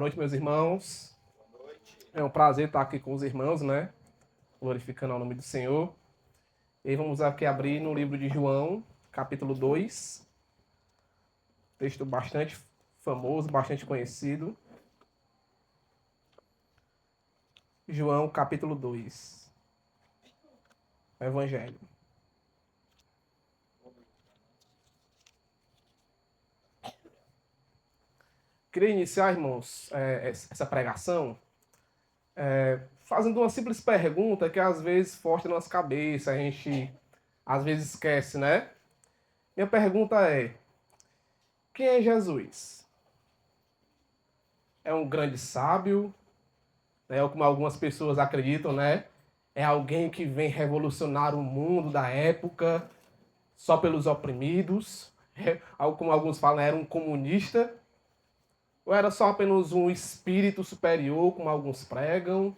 noite, meus irmãos. É um prazer estar aqui com os irmãos, né? Glorificando o nome do Senhor. E vamos aqui abrir no livro de João, capítulo 2. Texto bastante famoso, bastante conhecido. João, capítulo 2. Evangelho. Queria iniciar, irmãos, essa pregação fazendo uma simples pergunta que às vezes força na nossa cabeça, a gente às vezes esquece, né? Minha pergunta é: quem é Jesus? É um grande sábio, né? Como algumas pessoas acreditam, né? É alguém que vem revolucionar o mundo da época só pelos oprimidos. Como alguns falam, era um comunista. Ou era só apenas um espírito superior, como alguns pregam?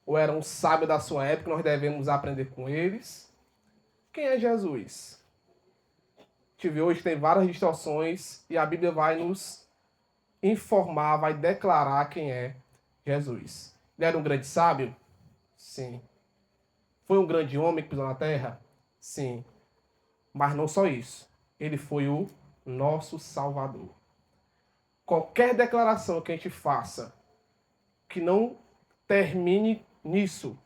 Ou era um sábio da sua época, nós devemos aprender com eles? Quem é Jesus? Hoje tem várias distorções e a Bíblia vai nos informar, vai declarar quem é Jesus. Ele era um grande sábio? Sim. Foi um grande homem que pisou na terra? Sim. Mas não só isso. Ele foi o nosso Salvador. Qualquer declaração que a gente faça que não termine nisso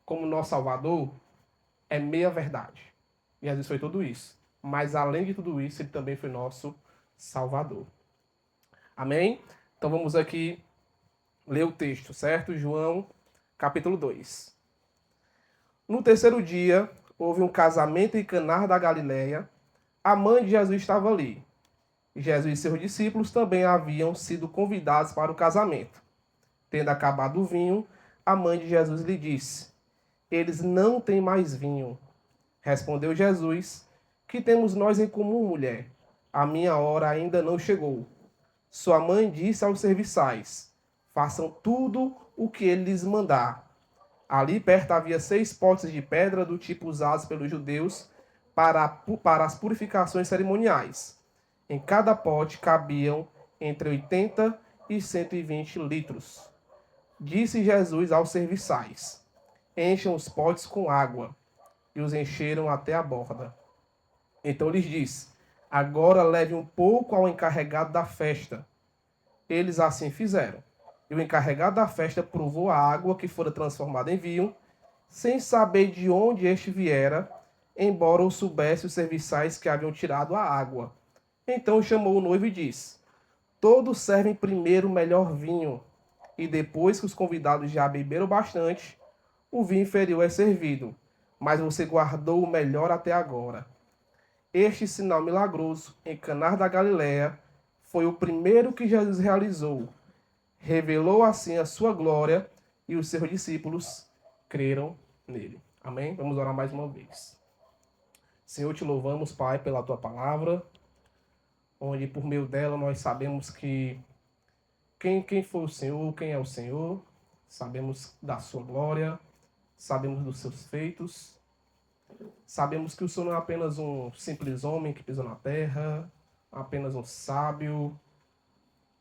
como nosso Salvador é meia verdade. E às vezes foi tudo isso. Mas além de tudo isso, ele também foi nosso Salvador. Amém? Então vamos aqui ler o texto, certo? João, capítulo 2. No terceiro dia, houve um casamento em Caná da Galileia. A mãe de Jesus estava ali. Jesus e seus discípulos também haviam sido convidados para o casamento. Tendo acabado o vinho, a mãe de Jesus lhe disse: eles não têm mais vinho. Respondeu Jesus: que temos nós em comum, mulher? A minha hora ainda não chegou. Sua mãe disse aos serviçais: façam tudo o que ele lhes mandar. Ali perto havia 6 potes de pedra do tipo usados pelos judeus para as purificações cerimoniais. Em cada pote cabiam entre 80 e 120 litros. Disse Jesus aos serviçais: encham os potes com água. E os encheram até a borda. Então lhes disse: agora leve um pouco ao encarregado da festa. Eles assim fizeram. E o encarregado da festa provou a água que fora transformada em vinho, sem saber de onde este viera, embora o soubesse os serviçais que haviam tirado a água. Então chamou o noivo e disse: todos servem primeiro o melhor vinho, e depois que os convidados já beberam bastante, o vinho inferior é servido, mas você guardou o melhor até agora. Este sinal milagroso em Caná da Galileia foi o primeiro que Jesus realizou. Revelou assim a sua glória e os seus discípulos creram nele. Amém? Vamos orar mais uma vez. Senhor, te louvamos, Pai, pela tua palavra, onde por meio dela nós sabemos que quem foi o Senhor, quem é o Senhor, sabemos da sua glória, sabemos dos seus feitos, sabemos que o Senhor não é apenas um simples homem que pisou na terra, apenas um sábio,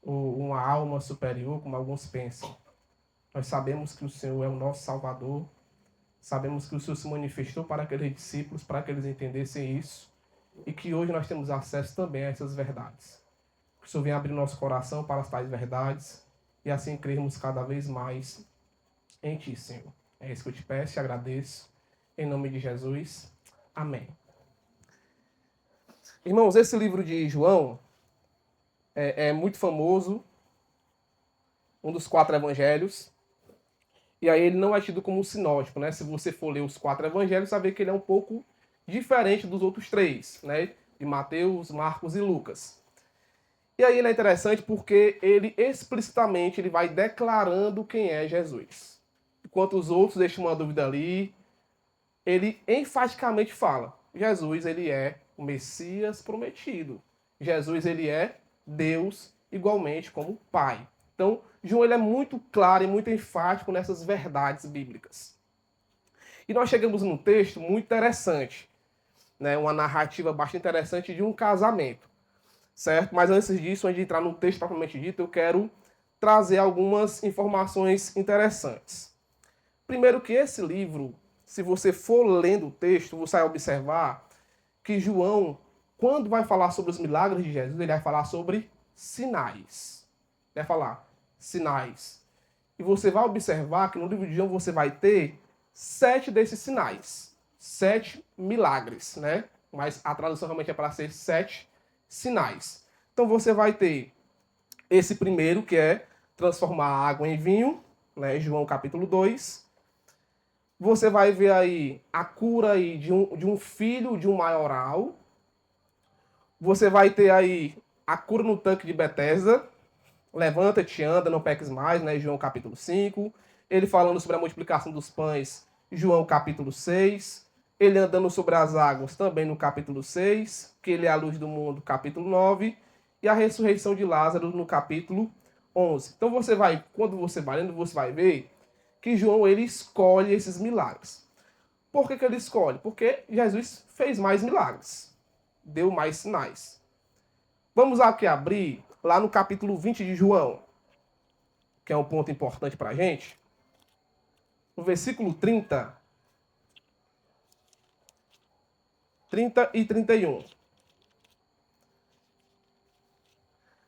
ou uma alma superior, como alguns pensam. Nós sabemos que o Senhor é o nosso Salvador, sabemos que o Senhor se manifestou para aqueles discípulos, para que eles entendessem isso, e que hoje nós temos acesso também a essas verdades. Que o Senhor venha abrir nosso coração para as tais verdades, e assim crermos cada vez mais em Ti, Senhor. É isso que eu te peço e agradeço. Em nome de Jesus. Amém. Irmãos, esse livro de João é muito famoso, um dos 4 evangelhos. E aí ele não é tido como um sinótipo, né? Se você for ler os 4 evangelhos, você vai ver que ele é um pouco diferente dos outros 3, né? De Mateus, Marcos e Lucas. E aí ele é interessante porque ele explicitamente ele vai declarando quem é Jesus. Enquanto os outros deixam uma dúvida ali, ele enfaticamente fala: Jesus, ele é o Messias prometido. Jesus, ele é Deus igualmente como Pai. Então, João ele é muito claro e muito enfático nessas verdades bíblicas. E nós chegamos num texto muito interessante, né? Uma narrativa bastante interessante de um casamento, certo? Mas antes disso, antes de entrar no texto propriamente dito, eu quero trazer algumas informações interessantes. Primeiro que esse livro, se você for lendo o texto, você vai observar que João, quando vai falar sobre os milagres de Jesus, ele vai falar sobre sinais. Ele vai falar sinais. E você vai observar que no livro de João você vai ter 7 desses sinais. 7 milagres, né? Mas a tradução realmente é para ser 7 sinais. Então você vai ter esse primeiro, que é transformar a água em vinho, né? João capítulo 2. Você vai ver aí a cura aí de um filho de um maioral. Você vai ter aí a cura no tanque de Betesda. Levanta-te, anda, não peques mais, né? João capítulo 5. Ele falando sobre a multiplicação dos pães, João capítulo 6. Ele andando sobre as águas, também no capítulo 6. Que ele é a luz do mundo, capítulo 9. E a ressurreição de Lázaro, no capítulo 11. Então você vai, quando você vai lendo, você vai ver que João ele escolhe esses milagres. Por que ele escolhe? Porque Jesus fez mais milagres. Deu mais sinais. Vamos aqui abrir lá no capítulo 20 de João, que é um ponto importante para a gente. No versículo 30 e 31.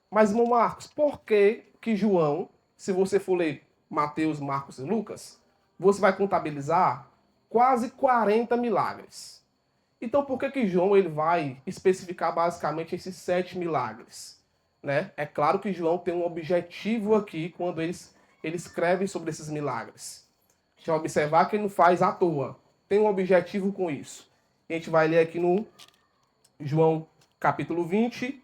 Mas, irmão Marcos, por que João, se você for ler Mateus, Marcos e Lucas, você vai contabilizar quase 40 milagres? Então, por que João ele vai especificar basicamente esses 7 milagres? Né? É claro que João tem um objetivo aqui quando ele escreve sobre esses milagres. A gente vai observar que ele não faz à toa. Tem um objetivo com isso. E a gente vai ler aqui no João capítulo 20,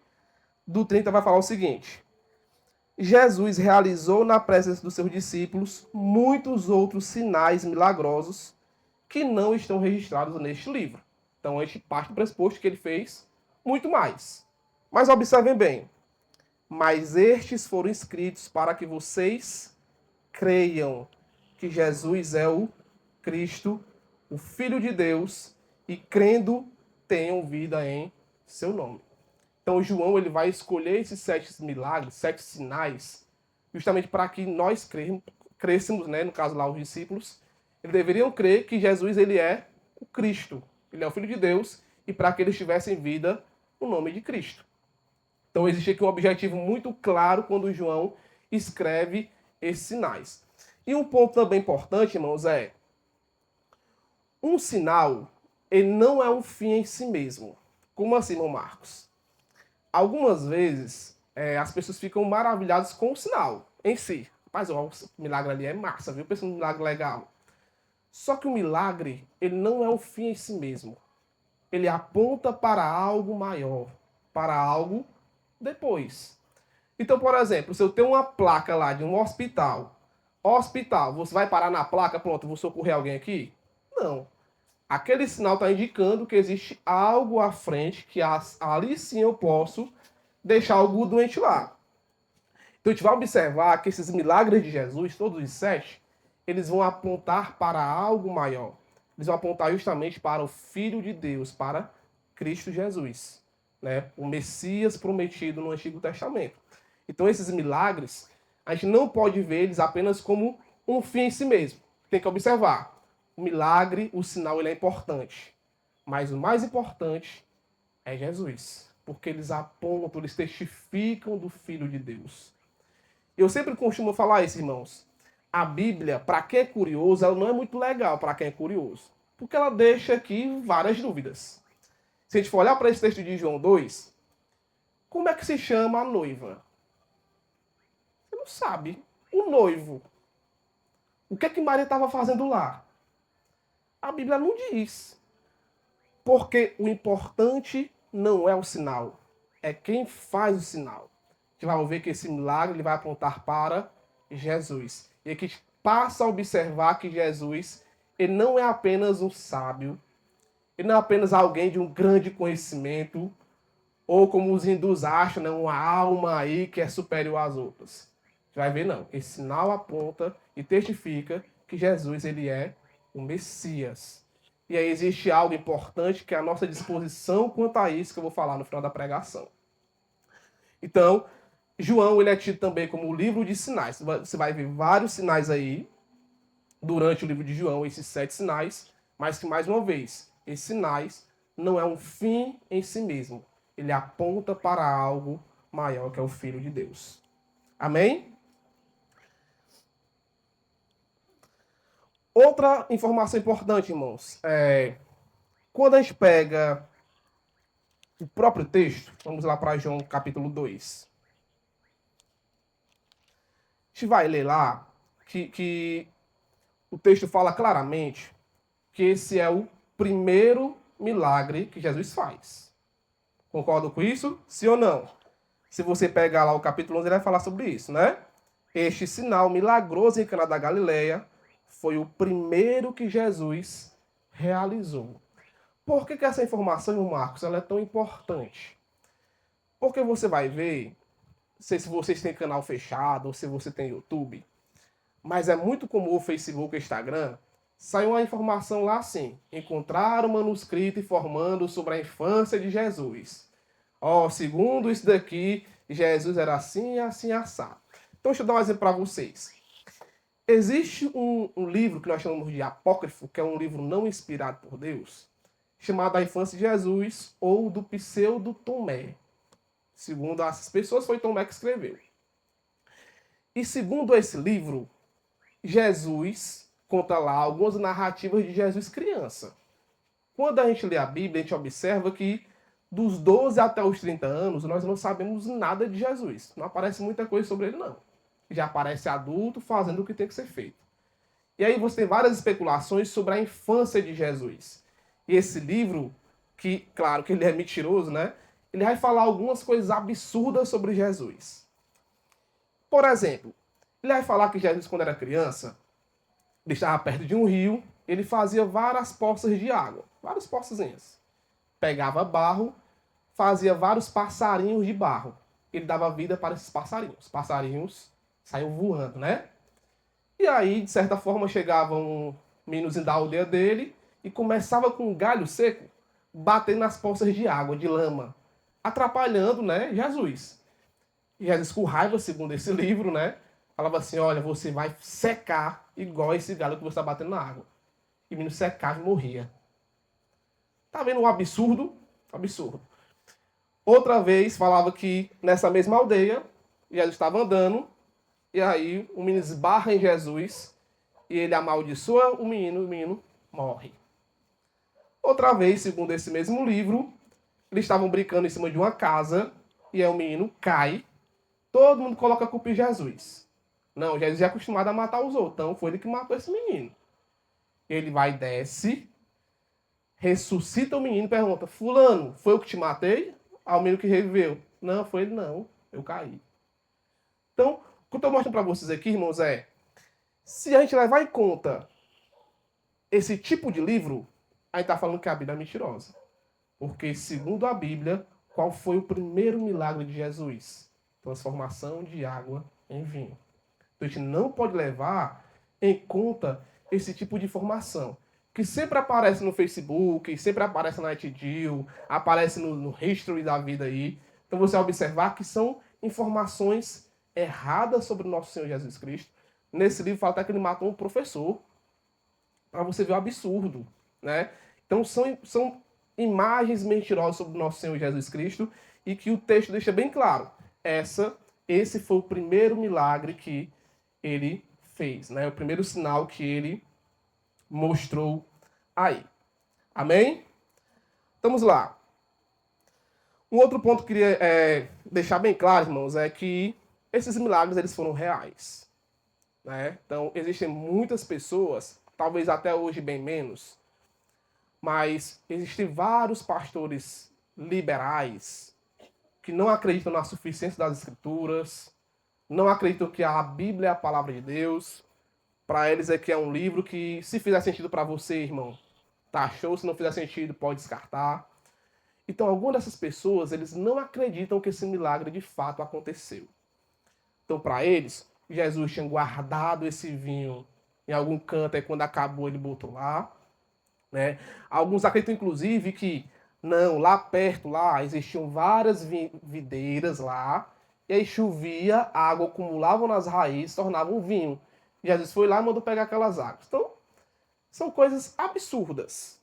do 30 vai falar o seguinte: Jesus realizou na presença dos seus discípulos muitos outros sinais milagrosos que não estão registrados neste livro. Então a gente parte do pressuposto que ele fez muito mais. Mas observem bem. Mas estes foram escritos para que vocês creiam que Jesus é o Cristo, o Filho de Deus, e crendo tenham vida em seu nome. Então João ele vai escolher esses 7 milagres, 7 sinais, justamente para que nós crêssemos, né, no caso lá os discípulos, eles deveriam crer que Jesus ele é o Cristo, ele é o Filho de Deus, e para que eles tivessem vida no nome de Cristo. Então existe aqui um objetivo muito claro quando João escreve esses sinais. E um ponto também importante, irmãos, é um sinal, ele não é um fim em si mesmo. Como assim, irmão Marcos? Algumas vezes as pessoas ficam maravilhadas com o sinal em si. Mas o milagre ali é massa, viu? Pensa num milagre legal. Só que o milagre, ele não é um fim em si mesmo. Ele aponta para algo maior, para algo depois. Então, por exemplo, se eu tenho uma placa lá de um hospital, você vai parar na placa, pronto, vou socorrer alguém aqui? Não. Aquele sinal está indicando que existe algo à frente, que ali sim eu posso deixar algum doente lá. Então a gente vai observar que esses milagres de Jesus, todos os 7, eles vão apontar para algo maior. Eles vão apontar justamente para o Filho de Deus, para Cristo Jesus, né? O Messias prometido no Antigo Testamento. Então esses milagres, a gente não pode ver eles apenas como um fim em si mesmo. Tem que observar. O milagre, o sinal, ele é importante. Mas o mais importante é Jesus. Porque eles apontam, eles testificam do Filho de Deus. Eu sempre costumo falar isso, irmãos. A Bíblia, para quem é curioso, ela não é muito legal para quem é curioso. Porque ela deixa aqui várias dúvidas. Se a gente for olhar para esse texto de João 2, como é que se chama a noiva? Você não sabe. O noivo. O que é que Maria estava fazendo lá? A Bíblia não diz. Porque o importante não é o sinal. É quem faz o sinal. A gente vai ver que esse milagre ele vai apontar para Jesus. E aqui a gente passa a observar que Jesus ele não é apenas um sábio. Ele não é apenas alguém de um grande conhecimento. Ou como os hindus acham, né, uma alma aí que é superior às outras. A gente vai ver, não. Esse sinal aponta e testifica que Jesus ele é o Messias. E aí existe algo importante que é a nossa disposição quanto a isso que eu vou falar no final da pregação. Então, João, ele é tido também como o livro de sinais. Você vai ver vários sinais aí durante o livro de João, esses 7 sinais, mas que, mais uma vez, esses sinais não é um fim em si mesmo. Ele aponta para algo maior, que é o Filho de Deus. Amém? Outra informação importante, irmãos, quando a gente pega o próprio texto, vamos lá para João capítulo 2. A gente vai ler lá que o texto fala claramente que esse é o primeiro milagre que Jesus faz. Concordo com isso? Sim ou não? Se você pegar lá o capítulo 11, ele vai falar sobre isso, né? Este sinal milagroso em Cana da Galileia foi o primeiro que Jesus realizou. Por que essa informação, Marcos, ela é tão importante? Porque você vai ver, não sei se vocês têm canal fechado ou se você tem YouTube, mas é muito comum o Facebook e o Instagram, sai uma informação lá assim, encontrar um manuscrito informando sobre a infância de Jesus. Segundo isso daqui, Jesus era assim, assim, assado. Então, deixa eu dar um exemplo para vocês. Existe um livro que nós chamamos de apócrifo, que é um livro não inspirado por Deus, chamado A Infância de Jesus, ou do Pseudo Tomé. Segundo essas pessoas, foi Tomé que escreveu. E segundo esse livro, Jesus conta lá algumas narrativas de Jesus criança. Quando a gente lê a Bíblia, a gente observa que dos 12 até os 30 anos, nós não sabemos nada de Jesus. Não aparece muita coisa sobre ele, não. Já aparece adulto fazendo o que tem que ser feito. E aí você tem várias especulações sobre a infância de Jesus. E esse livro, que, claro que ele é mentiroso, né? Ele vai falar algumas coisas absurdas sobre Jesus. Por exemplo, ele vai falar que Jesus, quando era criança, ele estava perto de um rio, ele fazia várias poças de água, várias poçazinhas. Pegava barro, fazia vários passarinhos de barro. Ele dava vida para esses passarinhos. Os passarinhos saíam voando, né? E aí, de certa forma, chegava um meninozinho da aldeia dele e começava com um galho seco, batendo nas poças de água, de lama, atrapalhando, né, Jesus. E Jesus, com raiva, segundo esse livro, né, falava assim, olha, você vai secar igual esse galho que você está batendo na água. E o menino secava e morria. Tá vendo um absurdo? Absurdo. Outra vez falava que nessa mesma aldeia, Jesus estava andando, e aí o menino esbarra em Jesus, e ele amaldiçoa o menino morre. Outra vez, segundo esse mesmo livro, eles estavam brincando em cima de uma casa, e aí o menino cai, todo mundo coloca a culpa em Jesus. Não, Jesus já é acostumado a matar os outros, então foi ele que matou esse menino. Ele vai, desce, ressuscita o menino e pergunta, fulano, foi eu que te matei? Ao menino que reviveu. Não, foi ele não, eu caí. Então, o que eu estou mostrando para vocês aqui, irmãos, se a gente levar em conta esse tipo de livro, a gente está falando que a Bíblia é mentirosa. Porque, segundo a Bíblia, qual foi o primeiro milagre de Jesus? Transformação de água em vinho. Então, a gente não pode levar em conta esse tipo de informação, que sempre aparece no Facebook, sempre aparece na NetGeo, aparece no History da vida aí. Então, você vai observar que são informações erradas sobre o nosso Senhor Jesus Cristo. Nesse livro fala até que ele matou um professor, para você ver o absurdo, né? Então, são imagens mentirosas sobre o nosso Senhor Jesus Cristo e que o texto deixa bem claro. Esse foi o primeiro milagre que ele fez, né? O primeiro sinal que ele mostrou aí. Amém? Vamos lá. Um outro ponto que eu queria deixar bem claro, irmãos, é que esses milagres eles foram reais, né? Então, existem muitas pessoas, talvez até hoje bem menos, mas existem vários pastores liberais que não acreditam na suficiência das Escrituras, não acreditam que a Bíblia é a palavra de Deus. Para eles é que é um livro que, se fizer sentido para você, irmão, tá show. Se não fizer sentido, pode descartar. Então, algumas dessas pessoas, eles não acreditam que esse milagre de fato aconteceu. Então, para eles, Jesus tinha guardado esse vinho em algum canto, e quando acabou ele botou lá, né? Alguns acreditam, inclusive, que não, lá perto, lá, existiam várias videiras lá, e aí chovia, a água acumulava nas raízes, tornava um vinho. Jesus foi lá e mandou pegar aquelas águas. Então, são coisas absurdas.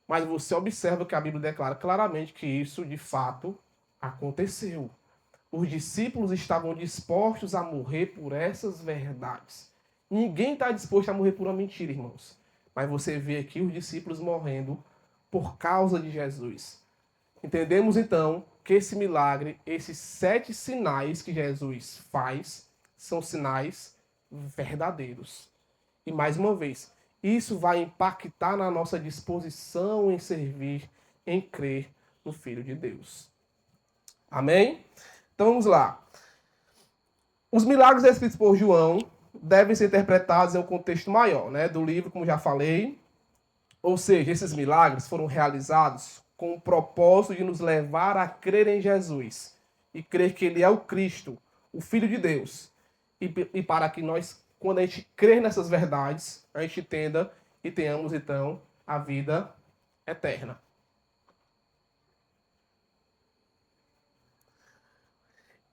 Mas você observa que a Bíblia declara claramente que isso, de fato, aconteceu. Os discípulos estavam dispostos a morrer por essas verdades. Ninguém está disposto a morrer por uma mentira, irmãos. Mas você vê aqui os discípulos morrendo por causa de Jesus. Entendemos, então, que esse milagre, esses 7 sinais que Jesus faz, são sinais verdadeiros. E, mais uma vez, isso vai impactar na nossa disposição em servir, em crer no Filho de Deus. Amém? Então vamos lá. Os milagres escritos por João devem ser interpretados em um contexto maior, né, do livro, como já falei. Ou seja, esses milagres foram realizados com o propósito de nos levar a crer em Jesus e crer que Ele é o Cristo, o Filho de Deus. E para que nós, quando a gente crer nessas verdades, a gente entenda e tenhamos, então, a vida eterna.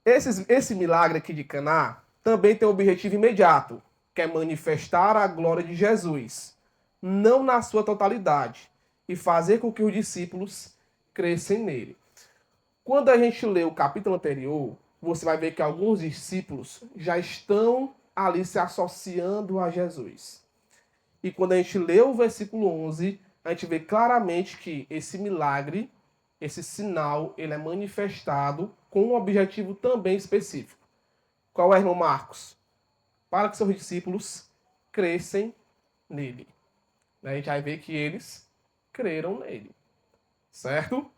Esse milagre aqui de Caná também tem um objetivo imediato, que é manifestar a glória de Jesus, não na sua totalidade, e fazer com que os discípulos crescem nele. Quando a gente lê o capítulo anterior, você vai ver que alguns discípulos já estão ali se associando a Jesus. E quando a gente lê o versículo 11, a gente vê claramente que esse milagre, esse sinal, ele é manifestado com um objetivo também específico. Qual é, irmão Marcos? Para que seus discípulos crescem nele. A gente vai ver que eles creram nele. Certo?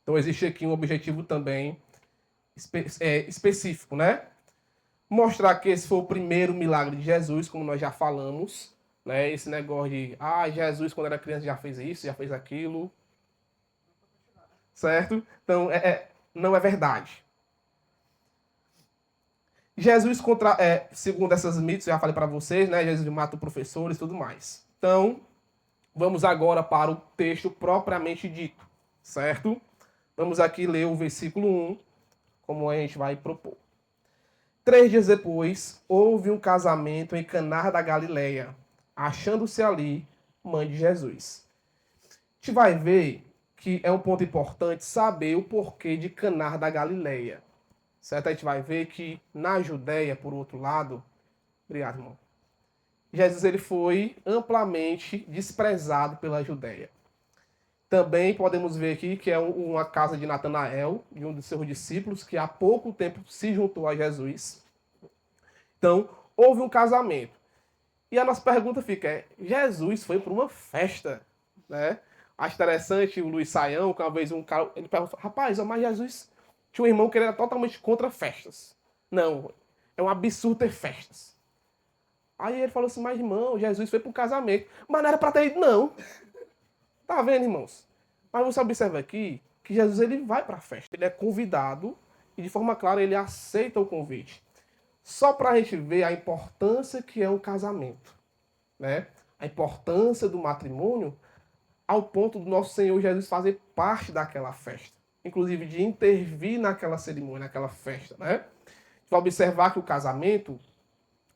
Então existe aqui um objetivo também específico, né? Mostrar que esse foi o primeiro milagre de Jesus, como nós já falamos, né? Esse negócio de, Jesus quando era criança já fez isso, já fez aquilo. Certo? Então, não é verdade. Jesus, segundo essas mitos, eu já falei para vocês, né? Jesus mata professores e tudo mais. Então, vamos agora para o texto propriamente dito, certo? Vamos aqui ler o versículo 1, como a gente vai propor. 3 dias depois, houve um casamento em Caná da Galileia, achando-se ali mãe de Jesus. A gente vai ver que é um ponto importante saber o porquê de Caná da Galileia. Certo? A gente vai ver que na Judéia, por outro lado, obrigado, irmão, Jesus ele foi amplamente desprezado pela Judéia. Também podemos ver aqui que é uma casa de Natanael, de um dos seus discípulos, que há pouco tempo se juntou a Jesus. Então, houve um casamento. E a nossa pergunta fica, Jesus foi para uma festa, né? Acho interessante o Luiz Saião, que uma vez um cara, ele perguntou, rapaz, mas Jesus tinha um irmão que ele era totalmente contra festas. Não, é um absurdo ter festas. Aí ele falou assim, mas irmão, Jesus foi para o casamento. Mas não era para ter ido, não. Tá vendo, irmãos? Mas você observa aqui que Jesus ele vai para a festa. Ele é convidado e de forma clara ele aceita o convite. Só para a gente ver a importância que é um casamento. Né? A importância do matrimônio ao ponto do nosso Senhor Jesus fazer parte daquela festa. Inclusive de intervir naquela cerimônia, naquela festa. Né? A gente vai observar que o casamento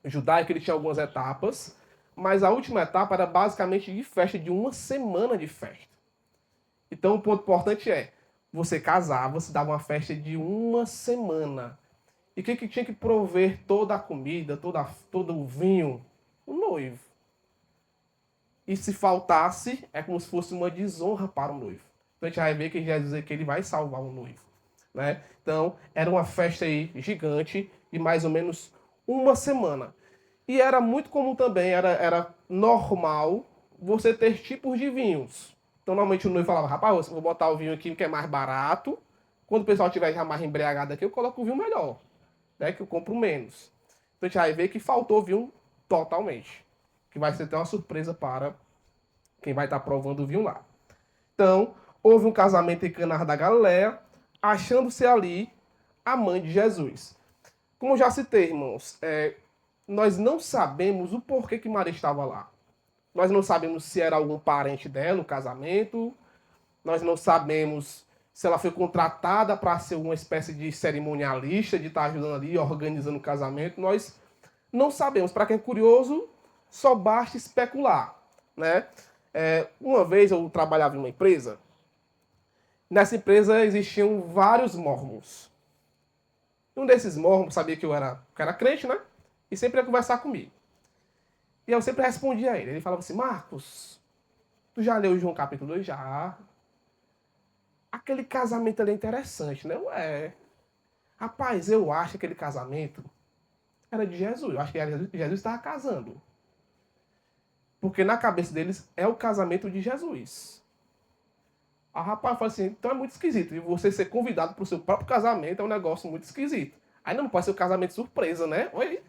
judaico ele tinha algumas etapas, mas a última etapa era basicamente de festa, de uma semana de festa. Então o ponto importante é, você casava, você dava uma festa de uma semana. E quem que tinha que prover toda a comida, todo o vinho? O noivo. E se faltasse, é como se fosse uma desonra para o noivo. Então a gente vai ver que Jesus que ele vai salvar o noivo. Né? Então era uma festa aí gigante, de mais ou menos uma semana. E era muito comum também, era normal você ter tipos de vinhos. Então, normalmente o noivo falava, rapaz, eu vou botar o vinho aqui que é mais barato. Quando o pessoal estiver já mais embriagado aqui, eu coloco o vinho melhor. Né, que eu compro menos. Então, a gente vai ver que faltou vinho totalmente. Que vai ser até uma surpresa para quem vai estar provando o vinho lá. Então, houve um casamento em Caná da Galileia, achando-se ali a mãe de Jesus. Como eu já citei, irmãos, nós não sabemos o porquê que Maria estava lá. Nós não sabemos se era algum parente dela, o casamento. Nós não sabemos se ela foi contratada para ser uma espécie de cerimonialista, de estar ajudando ali, organizando o casamento, nós não sabemos. Para quem é curioso, só basta especular, né? Uma vez eu trabalhava em uma empresa. Nessa empresa existiam vários mormons. Um desses mormons sabia que eu era crente, né? E sempre ia conversar comigo. E eu sempre respondia a ele. Ele falava assim: Marcos, tu já leu João capítulo 2? Já. Aquele casamento ali é interessante, né? Ué. Rapaz, eu acho que aquele casamento era de Jesus. Eu acho que Jesus estava casando. Porque na cabeça deles é o casamento de Jesus. A rapaz fala assim: então é muito esquisito. E você ser convidado para o seu próprio casamento é um negócio muito esquisito. Aí não pode ser um casamento surpresa, né? Oi.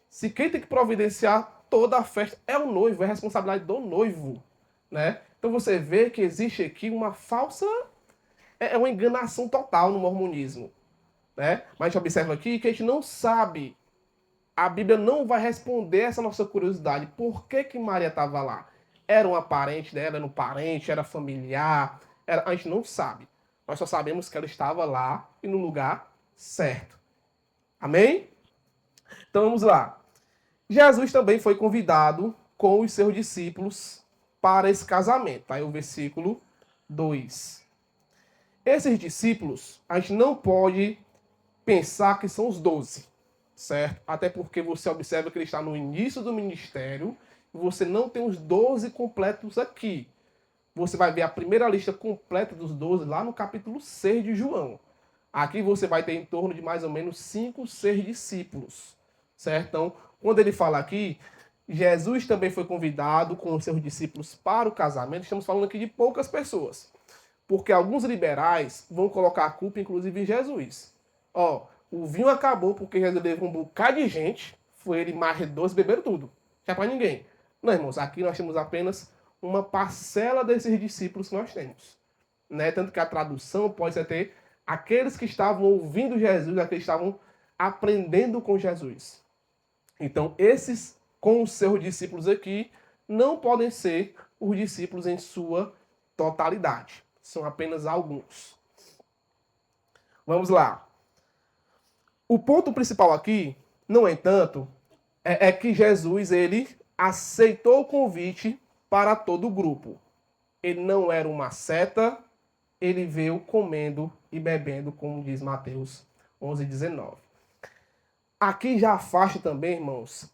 Se quem tem que providenciar toda a festa é o noivo, é a responsabilidade do noivo, né? Então você vê que existe aqui uma falsa, uma enganação total no mormonismo, né? Mas a gente observa aqui que a gente não sabe, a Bíblia não vai responder essa nossa curiosidade. Por que que Maria estava lá? Era uma parente dela, era um parente, era familiar, a gente não sabe. Nós só sabemos que ela estava lá e no lugar certo. Amém? Então vamos lá. Jesus também foi convidado com os seus discípulos para esse casamento. Aí o versículo 2. Esses discípulos, a gente não pode pensar que são os 12, certo? Até porque você observa que ele está no início do ministério e você não tem os 12 completos aqui. Você vai ver a primeira lista completa dos 12 lá no capítulo 6 de João. Aqui você vai ter em torno de mais ou menos 5, 6 discípulos, certo? Então, quando ele fala aqui, Jesus também foi convidado com os seus discípulos para o casamento. Estamos falando aqui de poucas pessoas. Porque alguns liberais vão colocar a culpa, inclusive, em Jesus. Ó, o vinho acabou porque Jesus levou um bocado de gente, foi ele mais 12, beberam tudo. Já para ninguém. Não, irmãos, aqui nós temos apenas uma parcela desses discípulos que nós temos. Né? Tanto que a tradução pode ser ter aqueles que estavam ouvindo Jesus, aqueles que estavam aprendendo com Jesus. Então, esses com os seus discípulos aqui não podem ser os discípulos em sua totalidade. São apenas alguns. Vamos lá. O ponto principal aqui, no entanto, é que Jesus ele aceitou o convite para todo o grupo. Ele não era uma seta, ele veio comendo e bebendo, como diz Mateus 11:19. Aqui já afasta também, irmãos,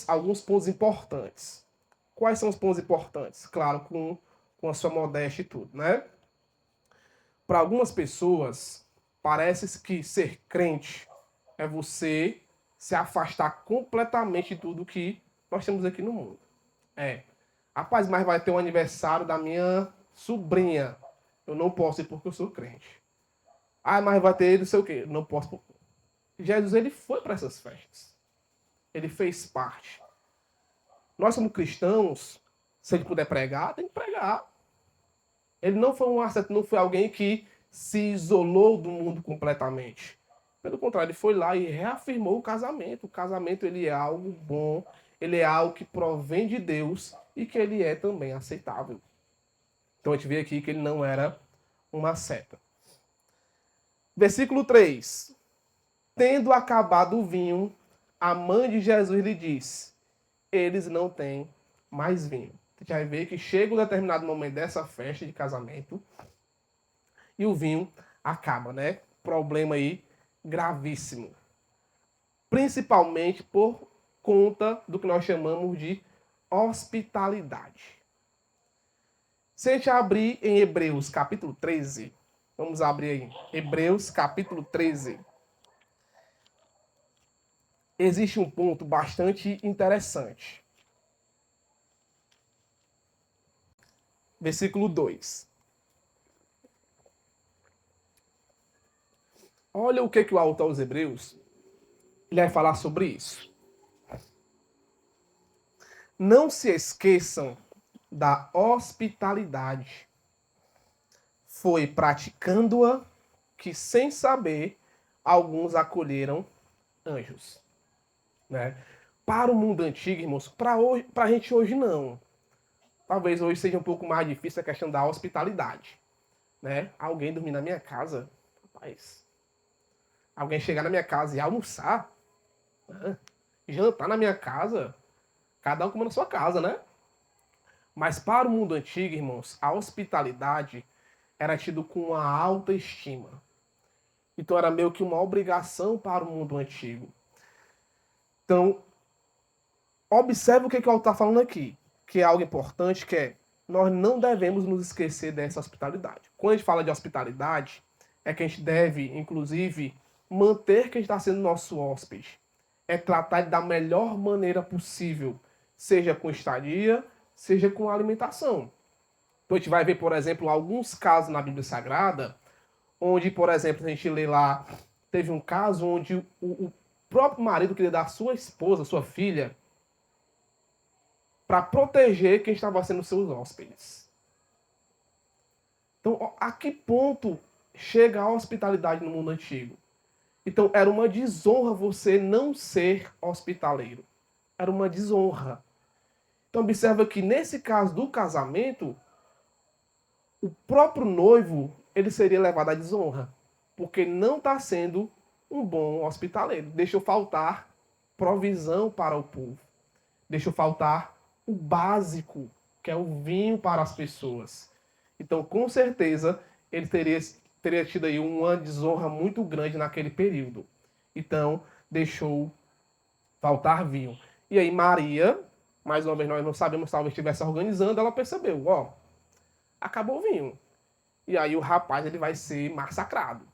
alguns pontos importantes. Quais são os pontos importantes? Claro, com a sua modéstia e tudo, né? Para algumas pessoas, parece que ser crente é você se afastar completamente de tudo que nós temos aqui no mundo. Rapaz, mas vai ter um aniversário da minha sobrinha. Eu não posso ir porque eu sou crente. Mas vai ter não sei o quê. Não posso. Jesus, ele foi para essas festas. Ele fez parte. Nós somos cristãos, se ele puder pregar, tem que pregar. Ele não foi um asceta, não foi alguém que se isolou do mundo completamente. Pelo contrário, ele foi lá e reafirmou o casamento. O casamento ele é algo bom, ele é algo que provém de Deus e que ele é também aceitável. Então a gente vê aqui que ele não era uma seta. Versículo 3. Tendo acabado o vinho, a mãe de Jesus lhe disse: eles não têm mais vinho. A gente vai ver que chega um determinado momento dessa festa de casamento e o vinho acaba, né? Problema aí gravíssimo. Principalmente por conta do que nós chamamos de hospitalidade. Se a gente abrir em Hebreus capítulo 13, vamos abrir aí, Hebreus capítulo 13. Existe um ponto bastante interessante. Versículo 2. Olha o que o autor aos Hebreus ele vai falar sobre isso. Não se esqueçam da hospitalidade. Foi praticando-a que, sem saber, alguns acolheram anjos. Né? Para o mundo antigo, irmãos, para a gente hoje não. Talvez hoje seja um pouco mais difícil a questão da hospitalidade. né? Alguém dormir na minha casa, rapaz. Alguém chegar na minha casa e almoçar, né? Jantar na minha casa, cada um como na sua casa, né? Mas para o mundo antigo, irmãos, a hospitalidade era tido com uma alta estima. Então era meio que uma obrigação para o mundo antigo. Então, observe o que o autor está falando aqui, que é algo importante, que é nós não devemos nos esquecer dessa hospitalidade. Quando a gente fala de hospitalidade, é que a gente deve, inclusive, manter quem está sendo nosso hóspede. É tratar da melhor maneira possível, seja com estadia, seja com alimentação. Então a gente vai ver, por exemplo, alguns casos na Bíblia Sagrada, onde, por exemplo, a gente lê lá, teve um caso onde o próprio marido queria dar a sua esposa, sua filha, para proteger quem estava sendo seus hóspedes. Então, a que ponto chega a hospitalidade no mundo antigo? Então, era uma desonra você não ser hospitaleiro. Era uma desonra. Então, observa que nesse caso do casamento, o próprio noivo ele seria levado à desonra, porque não está sendo um bom hospitaleiro. Deixou faltar provisão para o povo. Deixou faltar o básico, que é o vinho para as pessoas. Então, com certeza, ele teria tido aí uma desonra muito grande naquele período. Então, deixou faltar vinho. E aí, Maria, mais uma vez, nós não sabemos, talvez estivesse organizando, ela percebeu, ó, acabou o vinho. E aí o rapaz ele vai ser massacrado.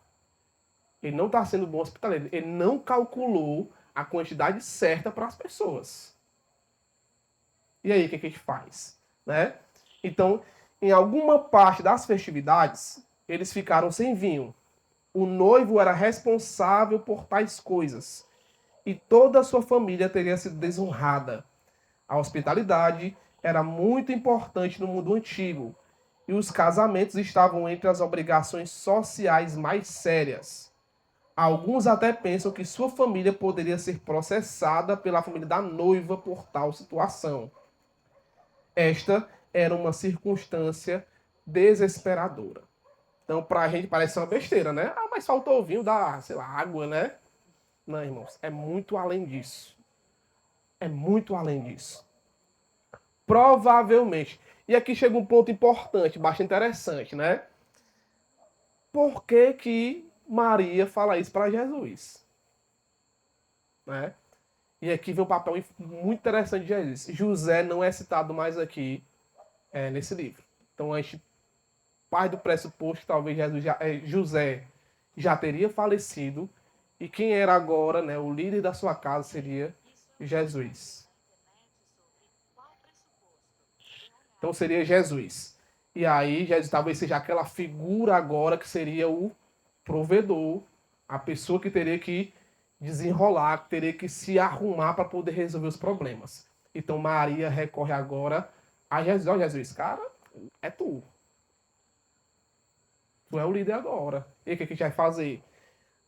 Ele não está sendo bom hospitaleiro. Ele não calculou a quantidade certa para as pessoas. E aí, o que a gente faz? Né? Então, em alguma parte das festividades, eles ficaram sem vinho. O noivo era responsável por tais coisas. E toda a sua família teria sido desonrada. A hospitalidade era muito importante no mundo antigo. E os casamentos estavam entre as obrigações sociais mais sérias. Alguns até pensam que sua família poderia ser processada pela família da noiva por tal situação. Esta era uma circunstância desesperadora. Então, para a gente parece uma besteira, né? Ah, mas faltou vinho da, sei lá, água, né? Não, irmãos, é muito além disso. É muito além disso. Provavelmente. E aqui chega um ponto importante, bastante interessante, né? Por que que Maria fala isso para Jesus? Né? E aqui vem um papel muito interessante de Jesus. José não é citado mais aqui nesse livro. Então a gente parte do pressuposto que talvez José já teria falecido e quem era agora, né, o líder da sua casa seria Jesus. Então seria Jesus. E aí Jesus talvez seja aquela figura agora que seria o provedor, a pessoa que teria que desenrolar, que teria que se arrumar para poder resolver os problemas. Então Maria recorre agora a Jesus. Ó, Jesus, cara, é tu. Tu é o líder agora. E o que a gente vai fazer?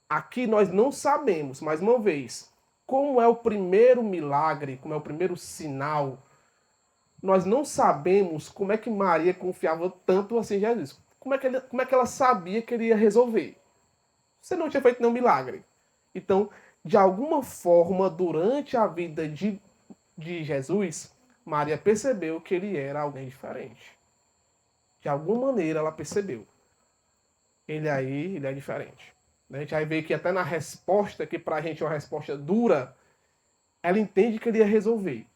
Aqui nós não sabemos, mais uma vez, como é o primeiro milagre, como é o primeiro sinal. Nós não sabemos como é que Maria confiava tanto assim em Jesus. Como é que ela sabia que ele ia resolver? Você não tinha feito nenhum milagre. Então, de alguma forma, durante a vida de Jesus, Maria percebeu que ele era alguém diferente. De alguma maneira ela percebeu. Ele é diferente. A gente vai ver que até na resposta, que pra gente é uma resposta dura, ela entende que ele ia resolver.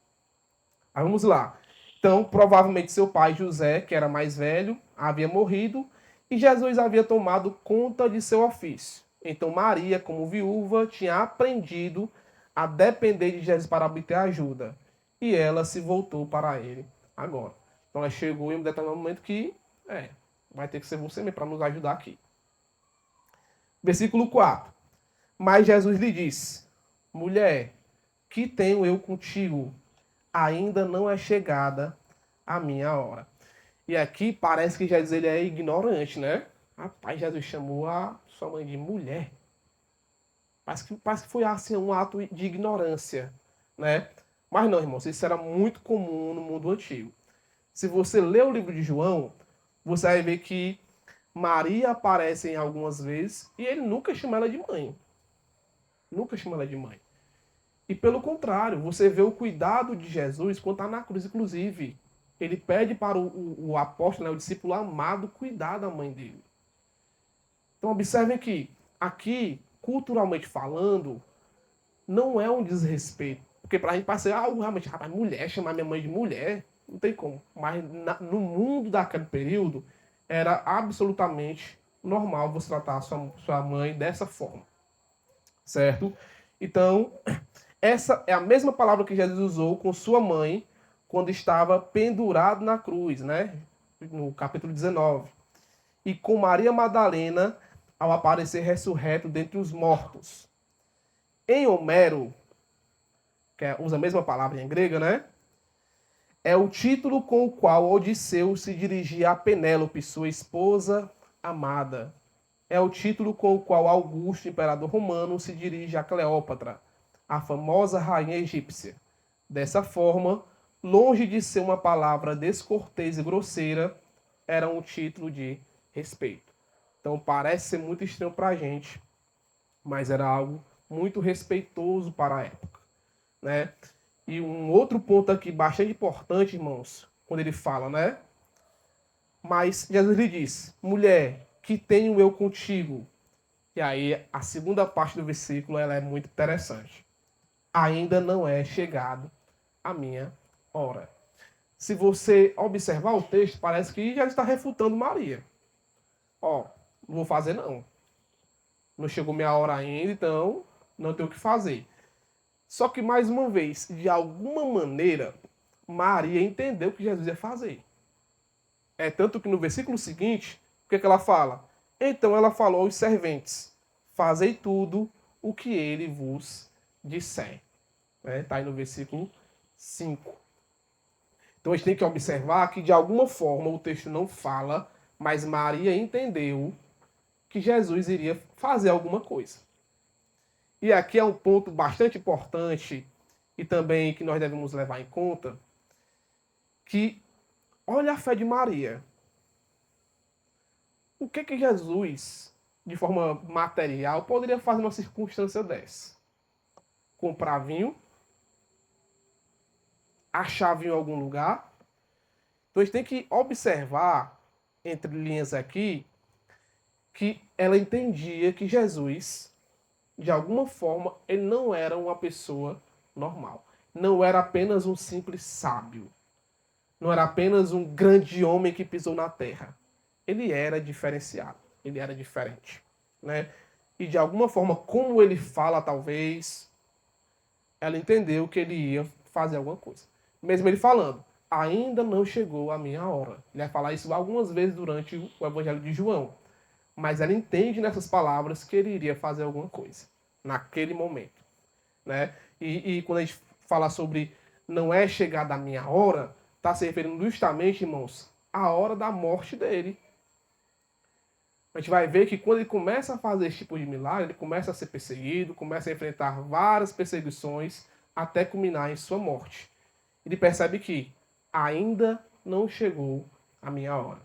Aí vamos lá. Então, provavelmente seu pai José, que era mais velho, havia morrido e Jesus havia tomado conta de seu ofício. Então, Maria, como viúva, tinha aprendido a depender de Jesus para obter ajuda. E ela se voltou para ele agora. Então, ela chegou em um determinado momento que, vai ter que ser você mesmo para nos ajudar aqui. Versículo 4. Mas Jesus lhe disse: mulher, que tenho eu contigo? Ainda não é chegada a minha hora. E aqui parece que Jesus ele é ignorante, né? Rapaz, Jesus chamou a sua mãe de mulher. Parece que foi assim, um ato de ignorância, né? Mas não, irmãos, isso era muito comum no mundo antigo. Se você ler o livro de João, você vai ver que Maria aparece em algumas vezes e ele nunca chama ela de mãe. Nunca chama ela de mãe. E pelo contrário, você vê o cuidado de Jesus quando está na cruz, inclusive. Ele pede para o apóstolo, né, o discípulo amado, cuidar da mãe dele. Então observem que aqui, culturalmente falando, não é um desrespeito. Porque para a gente passa algo realmente, rapaz, mulher, chamar minha mãe de mulher, não tem como. Mas no mundo daquele período, era absolutamente normal você tratar a sua mãe dessa forma. Certo? Então, essa é a mesma palavra que Jesus usou com sua mãe quando estava pendurado na cruz, né? No capítulo 19. E com Maria Madalena ao aparecer ressurreto dentre os mortos. Em Homero, que usa a mesma palavra em grega, né? É o título com o qual Odisseu se dirigia a Penélope, sua esposa amada. É o título com o qual Augusto, imperador romano, se dirige a Cleópatra, a famosa rainha egípcia. Dessa forma, longe de ser uma palavra descortês e grosseira, era um título de respeito. Então parece ser muito estranho para a gente, mas era algo muito respeitoso para a época, né? E um outro ponto aqui bastante importante, irmãos, quando ele fala, né? Mas Jesus lhe diz: mulher, que tenho eu contigo? E aí a segunda parte do versículo ela é muito interessante. Ainda não é chegado a minha hora. Se você observar o texto, parece que já está refutando Maria. Ó, não vou fazer não. Não chegou minha hora ainda, então não tenho o que fazer. Só que, mais uma vez, de alguma maneira, Maria entendeu o que Jesus ia fazer. É tanto que no versículo seguinte, o que ela fala? Então ela falou aos serventes: fazei tudo o que ele vos disser. Está aí no versículo 5. Então a gente tem que observar que, de alguma forma, o texto não fala, mas Maria entendeu que Jesus iria fazer alguma coisa. E aqui é um ponto bastante importante e também que nós devemos levar em conta, que olha a fé de Maria. O que Jesus, de forma material, poderia fazer numa circunstância dessa? Comprar vinho? Achar vinho em algum lugar? Então a gente tem que observar, entre linhas aqui, que ela entendia que Jesus, de alguma forma, ele não era uma pessoa normal. Não era apenas um simples sábio. Não era apenas um grande homem que pisou na terra. Ele era diferenciado. Ele era diferente, né? E de alguma forma, como ele fala, talvez, ela entendeu que ele ia fazer alguma coisa. Mesmo ele falando, ainda não chegou a minha hora. Ele vai falar isso algumas vezes durante o Evangelho de João. Mas ela entende nessas palavras que ele iria fazer alguma coisa naquele momento, né? E quando a gente fala sobre não é chegada a minha hora, está se referindo justamente, irmãos, à hora da morte dele. A gente vai ver que quando ele começa a fazer esse tipo de milagre, ele começa a ser perseguido, começa a enfrentar várias perseguições até culminar em sua morte. Ele percebe que ainda não chegou a minha hora.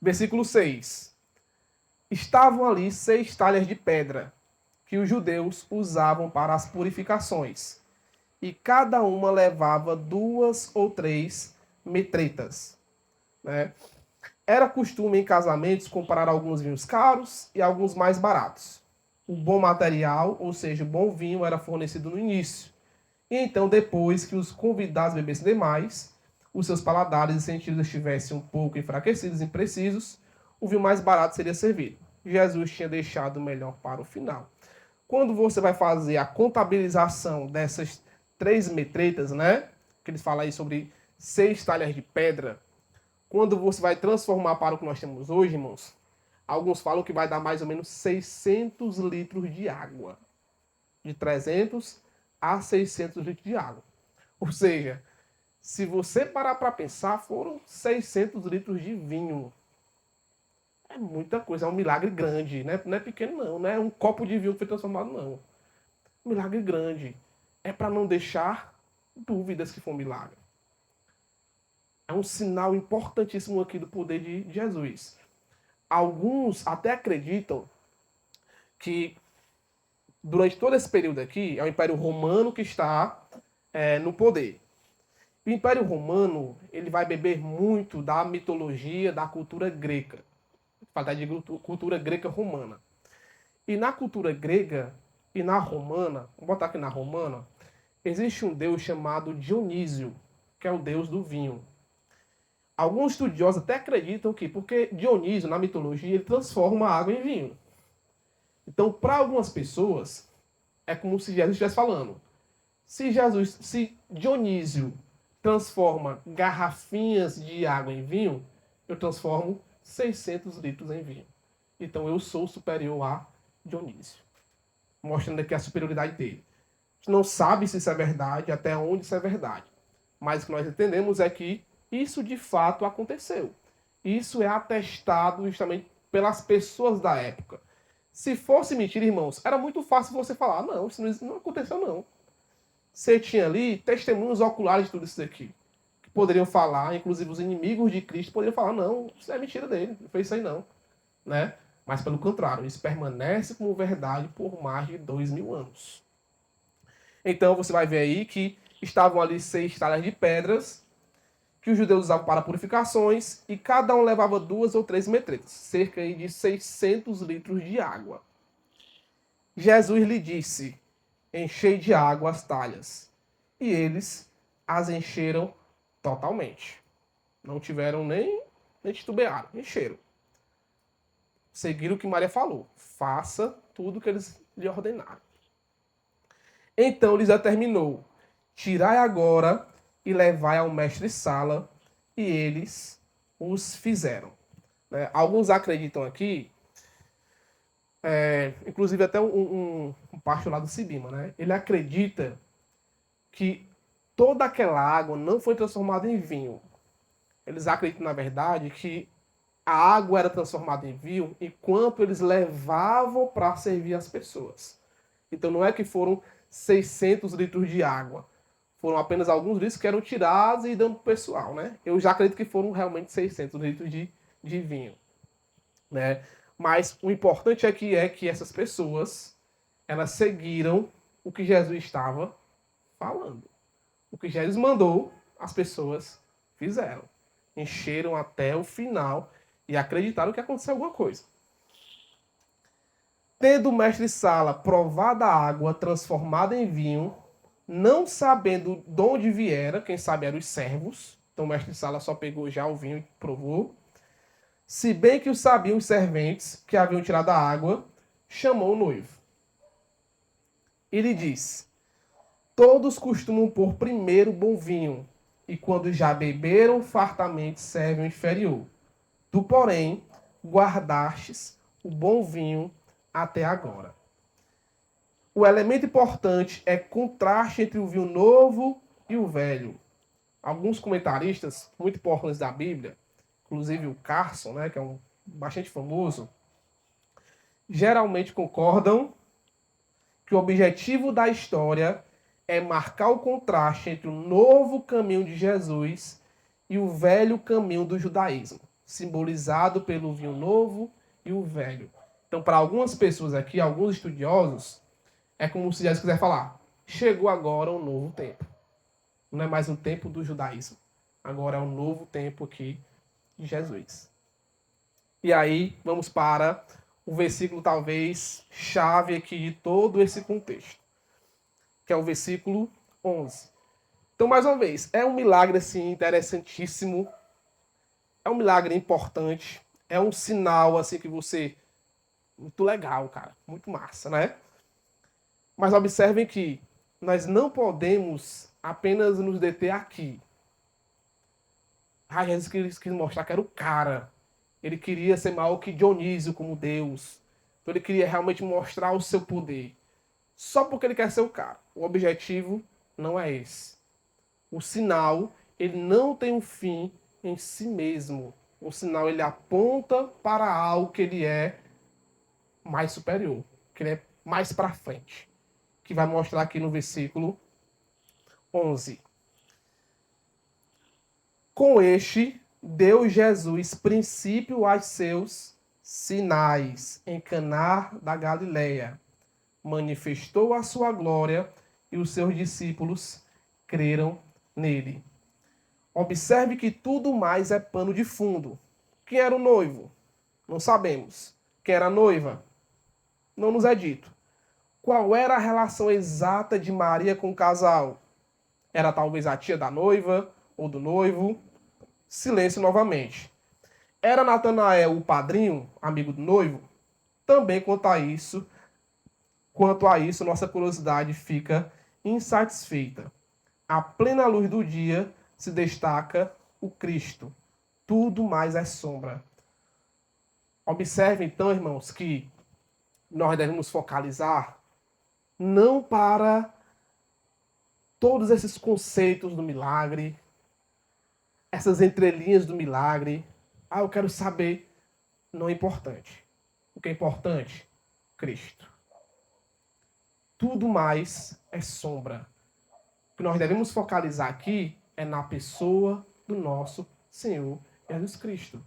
Versículo 6. Estavam ali 6 talhas de pedra, que os judeus usavam para as purificações, e cada uma levava 2 ou 3 metretas, né? Era costume em casamentos comprar alguns vinhos caros e alguns mais baratos. O bom material, ou seja, o bom vinho, era fornecido no início. E então, depois que os convidados bebessem demais, os seus paladares e sentidos estivessem um pouco enfraquecidos e imprecisos, o vinho mais barato seria servido. Jesus tinha deixado o melhor para o final. Quando você vai fazer a contabilização dessas 3 metretas, né? Que eles falam aí sobre 6 talhas de pedra. Quando você vai transformar para o que nós temos hoje, irmãos, alguns falam que vai dar mais ou menos 600 litros de água. De 300 a 600 litros de água. Ou seja, se você parar para pensar, foram 600 litros de vinho. É muita coisa, é um milagre grande, né? Não é pequeno não, não é um copo de vinho que foi transformado não. Um milagre grande. É para não deixar dúvidas que foi um milagre. É um sinal importantíssimo aqui do poder de Jesus. Alguns até acreditam que durante todo esse período aqui é o Império Romano que está no poder. O Império Romano ele vai beber muito da mitologia, da cultura grega. Falar de cultura greca-romana. E na cultura grega e na romana, vou botar aqui na romana, existe um deus chamado Dionísio, que é o deus do vinho. Alguns estudiosos até acreditam que, porque Dionísio, na mitologia, ele transforma a água em vinho. Então, para algumas pessoas, é como se Jesus estivesse falando. Se Dionísio transforma garrafinhas de água em vinho, eu transformo 600 litros em vinho. Então, eu sou superior a Dionísio. Mostrando aqui a superioridade dele. A gente não sabe se isso é verdade, até onde isso é verdade. Mas o que nós entendemos é que isso de fato aconteceu. Isso é atestado justamente pelas pessoas da época. Se fosse mentira, irmãos, era muito fácil você falar, não, isso não aconteceu não. Você tinha ali testemunhos oculares de tudo isso aqui. Que poderiam falar, inclusive os inimigos de Cristo poderiam falar, não, isso é mentira dele, não fez isso aí não. Né? Mas pelo contrário, isso permanece como verdade por mais de 2000 anos. Então você vai ver aí que estavam ali 6 talhas de pedras que os judeus usavam para purificações e cada um levava 2 ou 3 metretas, cerca de 600 litros de água. Jesus lhe disse, enchei de água as talhas. E eles as encheram totalmente. Não tiveram nem titubearam, encheram. Seguiram o que Maria falou. Faça tudo o que eles lhe ordenaram. Então lhes determinou, tirai agora e levai ao mestre-sala, e eles os fizeram. Alguns acreditam aqui, inclusive até um pastor lá do Sibima, né? Ele acredita que toda aquela água não foi transformada em vinho. Eles acreditam, na verdade, que a água era transformada em vinho enquanto eles levavam para servir as pessoas. Então não é que foram 600 litros de água. Foram apenas alguns litros que eram tirados e dando para o pessoal, né? Eu já acredito que foram realmente 600 litros de vinho, né? Mas o importante aqui é que essas pessoas, elas seguiram o que Jesus estava falando. O que Jesus mandou, as pessoas fizeram. Encheram até o final e acreditaram que aconteceu alguma coisa. Tendo o mestre-sala provado a água transformada em vinho, não sabendo de onde viera, quem sabe eram os servos, então o mestre-sala só pegou já o vinho e provou. Se bem que o sabiam os serventes que haviam tirado a água, chamou o noivo. E lhe disse, todos costumam pôr primeiro bom vinho, e quando já beberam fartamente servem o inferior. Tu, porém, guardastes o bom vinho até agora. O elemento importante é contraste entre o vinho novo e o velho. Alguns comentaristas muito importantes da Bíblia, inclusive o Carson, né, que é um bastante famoso, geralmente concordam que o objetivo da história é marcar o contraste entre o novo caminho de Jesus e o velho caminho do judaísmo, simbolizado pelo vinho novo e o velho. Então, para algumas pessoas aqui, alguns estudiosos, é como se Jesus quiser falar, chegou agora um novo tempo. Não é mais o tempo do judaísmo. Agora é um novo tempo aqui de Jesus. E aí, vamos para o versículo talvez chave aqui de todo esse contexto, que é o versículo 11. Então, mais uma vez, é um milagre assim interessantíssimo, é um milagre importante, é um sinal assim que você muito legal, cara, muito massa, né? Mas observem que nós não podemos apenas nos deter aqui. Jesus quis mostrar que era o cara. Ele queria ser maior que Dionísio como Deus. Então ele queria realmente mostrar o seu poder. Só porque ele quer ser o cara. O objetivo não é esse. O sinal, ele não tem um fim em si mesmo. O sinal, ele aponta para algo que ele é mais superior. Que ele é mais para frente. Que vai mostrar aqui no versículo 11. Com este, deu Jesus princípio aos seus sinais em Caná da Galileia, manifestou a sua glória e os seus discípulos creram nele. Observe que tudo mais é pano de fundo. Quem era o noivo? Não sabemos. Quem era a noiva? Não nos é dito. Qual era a relação exata de Maria com o casal? Era talvez a tia da noiva ou do noivo? Silêncio novamente. Era Natanael o padrinho, amigo do noivo? Também quanto a isso, nossa curiosidade fica insatisfeita. À plena luz do dia se destaca o Cristo. Tudo mais é sombra. Observe então, irmãos, que nós devemos focalizar não para todos esses conceitos do milagre, essas entrelinhas do milagre. Ah, eu quero saber. Não é importante. O que é importante? Cristo. Tudo mais é sombra. O que nós devemos focalizar aqui é na pessoa do nosso Senhor Jesus Cristo.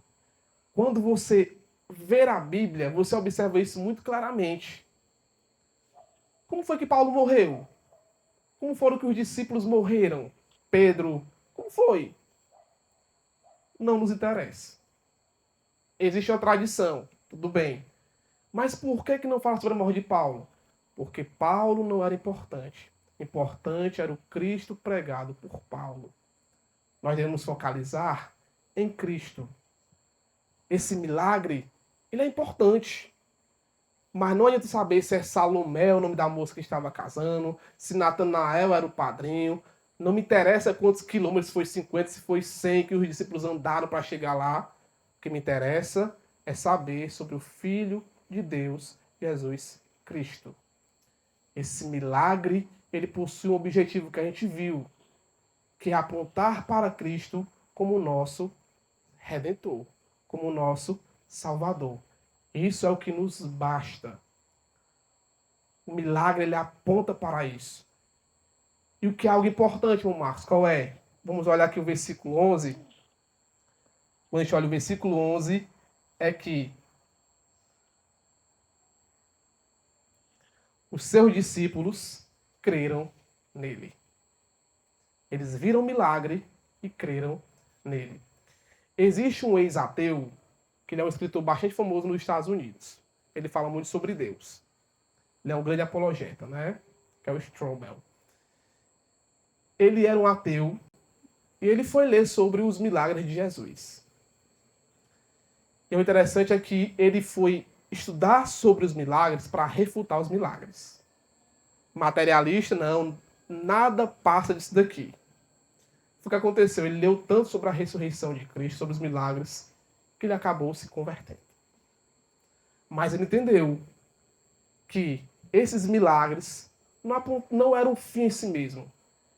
Quando você ver a Bíblia, você observa isso muito claramente. Como foi que Paulo morreu? Como foram que os discípulos morreram? Pedro, como foi? Não nos interessa. Existe uma tradição, tudo bem. Mas por que não fala sobre a morte de Paulo? Porque Paulo não era importante. Importante era o Cristo pregado por Paulo. Nós devemos focalizar em Cristo. Esse milagre, ele é importante. Mas não adianta saber se é Salomé o nome da moça que estava casando, se Natanael era o padrinho. Não me interessa quantos quilômetros, foi 50, se foi 100 que os discípulos andaram para chegar lá. O que me interessa é saber sobre o Filho de Deus, Jesus Cristo. Esse milagre, ele possui um objetivo que a gente viu, que é apontar para Cristo como o nosso Redentor, como o nosso Salvador. Isso é o que nos basta. O milagre, ele aponta para isso. E o que é algo importante, meu Marcos, qual é? Vamos olhar aqui o versículo 11. Quando a gente olha o versículo 11, é que os seus discípulos creram nele. Eles viram o milagre e creram nele. Existe um ex-ateu, que ele é um escritor bastante famoso nos Estados Unidos. Ele fala muito sobre Deus. Ele é um grande apologeta, né? Que é o Strobel. Ele era um ateu e ele foi ler sobre os milagres de Jesus. E o interessante é que ele foi estudar sobre os milagres para refutar os milagres. Materialista, não, nada passa disso daqui. O que aconteceu? Ele leu tanto sobre a ressurreição de Cristo, sobre os milagres, que ele acabou se convertendo. Mas ele entendeu que esses milagres não eram um fim em si mesmo.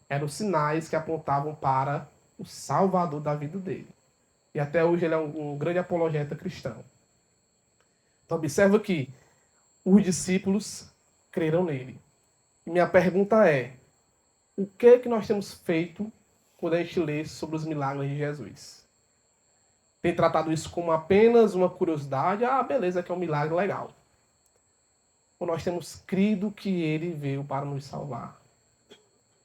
Eram sinais que apontavam para o Salvador da vida dele. E até hoje ele é um grande apologeta cristão. Então observa que os discípulos creram nele. E minha pergunta é, o que é que nós temos feito quando a gente lê sobre os milagres de Jesus? Tem tratado isso como apenas uma curiosidade? Ah, beleza, que é um milagre legal. Ou nós temos crido que ele veio para nos salvar?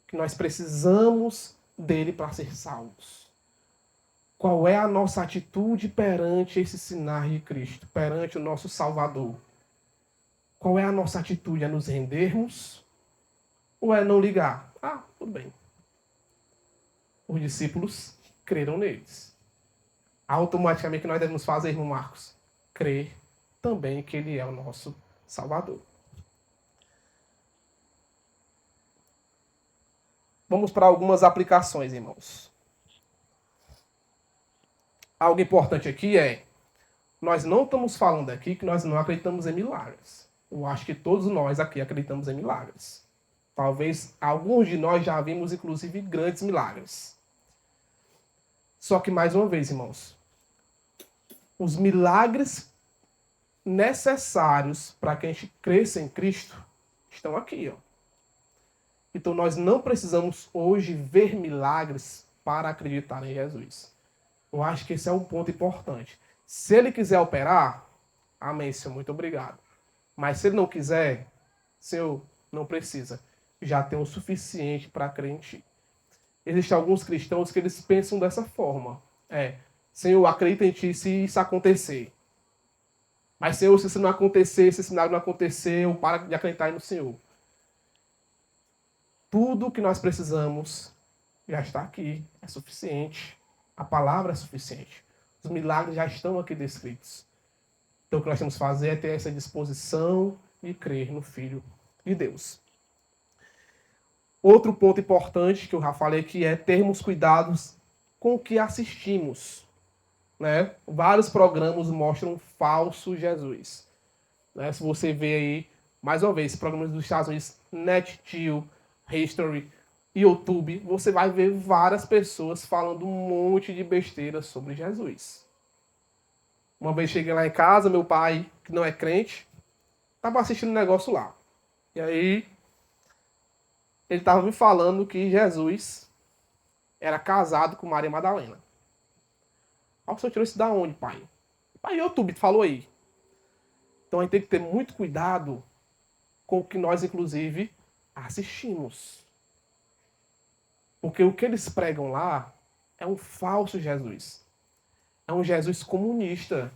Que nós precisamos dele para ser salvos? Qual é a nossa atitude perante esses sinais de Cristo, perante o nosso Salvador? Qual é a nossa atitude? É nos rendermos ou é não ligar? Ah, tudo bem. Os discípulos creram neles. Automaticamente nós devemos fazer, irmão Marcos, crer também que ele é o nosso Salvador. Vamos para algumas aplicações, irmãos. Algo importante aqui é, nós não estamos falando aqui que nós não acreditamos em milagres. Eu acho que todos nós aqui acreditamos em milagres. Talvez alguns de nós já vimos, inclusive, grandes milagres. Só que, mais uma vez, irmãos, os milagres necessários para que a gente cresça em Cristo estão aqui, ó. Então, nós não precisamos hoje ver milagres para acreditar em Jesus. Eu acho que esse é um ponto importante. Se ele quiser operar, Amém, Senhor, muito obrigado. Mas se ele não quiser, Senhor, não precisa. Já tem o suficiente para crer em ti. Existem alguns cristãos que eles pensam dessa forma. Senhor, acredita em ti se isso acontecer. Mas, Senhor, se isso não acontecer, se esse milagre não acontecer, eu paro de acreditar no Senhor. Tudo o que nós precisamos já está aqui. É suficiente. A palavra é suficiente. Os milagres já estão aqui descritos. Então, o que nós temos que fazer é ter essa disposição de crer no Filho de Deus. Outro ponto importante que eu já falei que é termos cuidados com o que assistimos. Né? Vários programas mostram um falso Jesus. Né? Se você vê aí, mais uma vez, programas dos Estados Unidos, NetGeo, History, YouTube, você vai ver várias pessoas falando um monte de besteira sobre Jesus. Uma vez cheguei lá em casa, meu pai, que não é crente, estava assistindo um negócio lá. E aí, ele estava me falando que Jesus era casado com Maria Madalena. Ah, o senhor tirou isso da onde, pai? Pai, YouTube, falou aí. Então a gente tem que ter muito cuidado com o que nós, inclusive, assistimos. Porque o que eles pregam lá é um falso Jesus. É um Jesus comunista.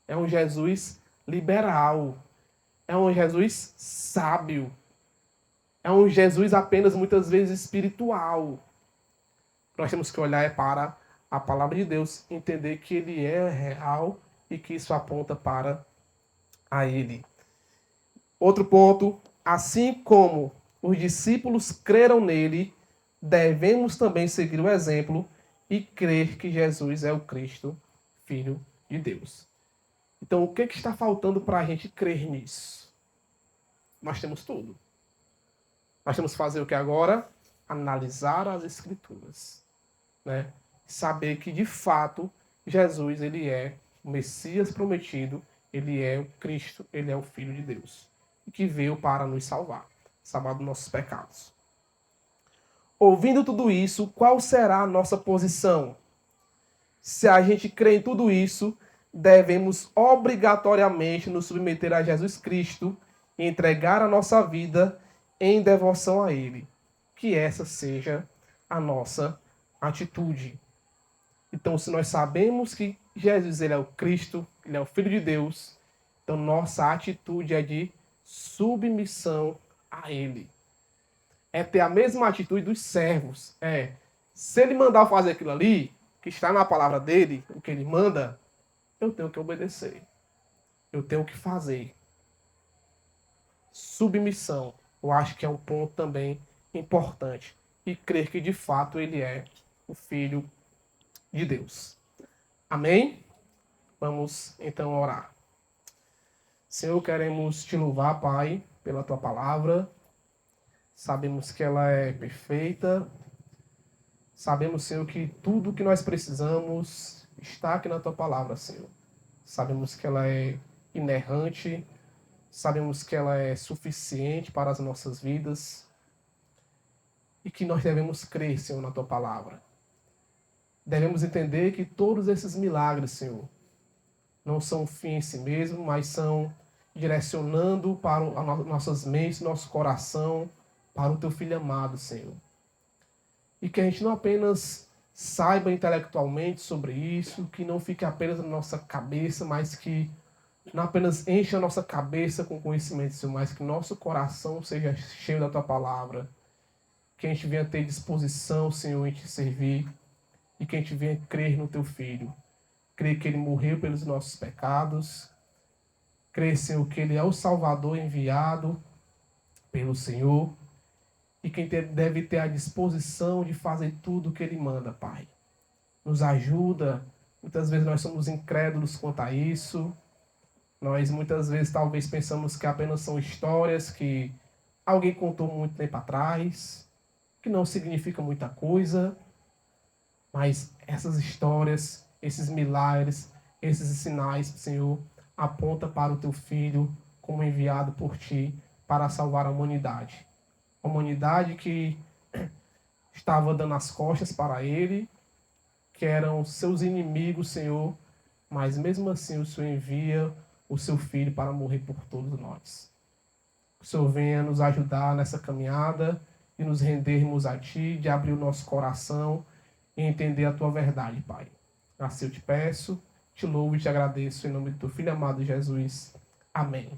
É um Jesus liberal. É um Jesus sábio. É um Jesus apenas, muitas vezes, espiritual. Nós temos que olhar para a palavra de Deus, entender que ele é real e que isso aponta para a ele. Outro ponto, assim como os discípulos creram nele, devemos também seguir o exemplo e crer que Jesus é o Cristo, Filho de Deus. Então, o que está faltando para a gente crer nisso? Nós temos tudo. Nós temos que fazer o que agora? Analisar as Escrituras. Né? Saber que, de fato, Jesus ele é o Messias prometido, ele é o Cristo, ele é o Filho de Deus. E que veio para nos salvar dos nossos pecados. Ouvindo tudo isso, qual será a nossa posição? Se a gente crê em tudo isso, devemos obrigatoriamente nos submeter a Jesus Cristo e entregar a nossa vida em devoção a Ele. Que essa seja a nossa atitude. Então, se nós sabemos que Jesus ele é o Cristo, ele é o Filho de Deus, então nossa atitude é de submissão a Ele. É ter a mesma atitude dos servos. Se Ele mandar fazer aquilo ali, que está na palavra dele, o que Ele manda, eu tenho que obedecer. Eu tenho que fazer. Submissão, eu acho que é um ponto também importante. E crer que de fato Ele é o Filho de Deus. Amém? Vamos então orar. Senhor, queremos te louvar, Pai, pela tua palavra. Sabemos que ela é perfeita. Sabemos, Senhor, que tudo que nós precisamos está aqui na tua palavra, Senhor. Sabemos que ela é inerrante. Sabemos que ela é suficiente para as nossas vidas. E que nós devemos crer, Senhor, na tua palavra. Devemos entender que todos esses milagres, Senhor, não são fim em si mesmo, mas são direcionando para nossas mentes, nosso coração, para o teu Filho amado, Senhor. E que a gente não apenas saiba intelectualmente sobre isso, que não fique apenas na nossa cabeça, mas que não apenas encha a nossa cabeça com conhecimento, Senhor, mas que nosso coração seja cheio da tua palavra. Que a gente venha ter disposição, Senhor, em te servir. E que a gente venha crer no teu Filho. Crer que ele morreu pelos nossos pecados. Crer, Senhor, que ele é o Salvador enviado pelo Senhor. E quem deve ter a disposição de fazer tudo o que ele manda, Pai. Nos ajuda. Muitas vezes nós somos incrédulos quanto a isso. Nós muitas vezes talvez pensamos que apenas são histórias que alguém contou muito tempo atrás, que não significa muita coisa. Mas essas histórias, esses milagres, esses sinais, Senhor, apontam para o teu Filho como enviado por ti para salvar a humanidade. A humanidade que estava dando as costas para ele, que eram seus inimigos, Senhor, mas mesmo assim o Senhor envia o seu Filho para morrer por todos nós. Que o Senhor venha nos ajudar nessa caminhada e nos rendermos a Ti, de abrir o nosso coração e entender a Tua verdade, Pai. Assim eu te peço, te louvo e te agradeço em nome do Teu Filho amado Jesus. Amém.